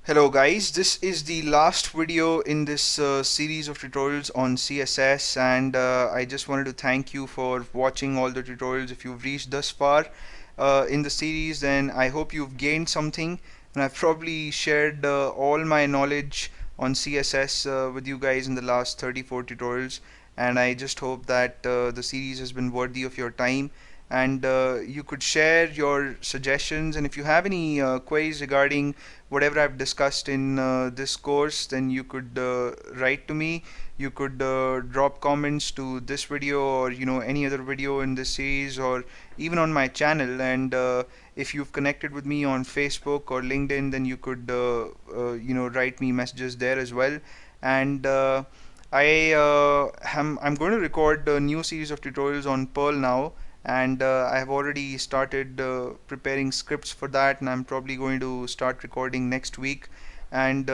Hello guys, this is the last video in this series of tutorials on CSS, and I just wanted to thank you for watching all the tutorials. If you've reached thus far in the series, then I hope you've gained something, and I've probably shared all my knowledge on CSS with you guys in the last 34 tutorials, and I just hope that the series has been worthy of your time, and you could share your suggestions, and if you have any queries regarding whatever I've discussed in this course, then you could write to me. You could drop comments to this video, or any other video in this series, or even on my channel. And if you've connected with me on Facebook or LinkedIn, then you could write me messages there as well. And I'm going to record a new series of tutorials on Perl now, and I have already started preparing scripts for that, and I'm probably going to start recording next week. And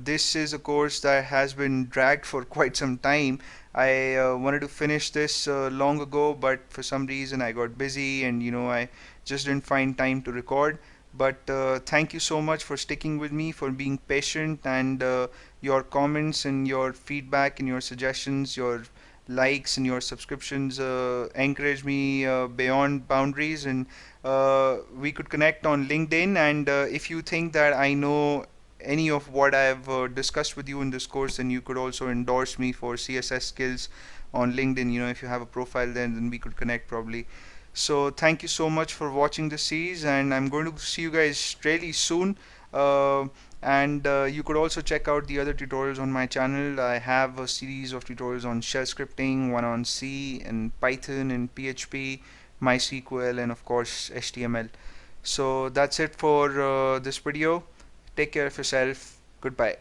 this is a course that has been dragged for quite some time. I wanted to finish this long ago, but for some reason I got busy, and I just didn't find time to record. But thank you so much for sticking with me, for being patient, and your comments and your feedback and your suggestions, your likes and your subscriptions encourage me beyond boundaries. And we could connect on LinkedIn. And if you think that I know any of what I've discussed with you in this course, then you could also endorse me for CSS skills on LinkedIn. If you have a profile, then we could connect probably. So thank you so much for watching this series, and I'm going to see you guys really soon. And you could also check out the other tutorials on my channel. I have a series of tutorials on shell scripting, one on C and Python and PHP, MySQL, and of course HTML. So that's it for this video. Take care of yourself. Goodbye.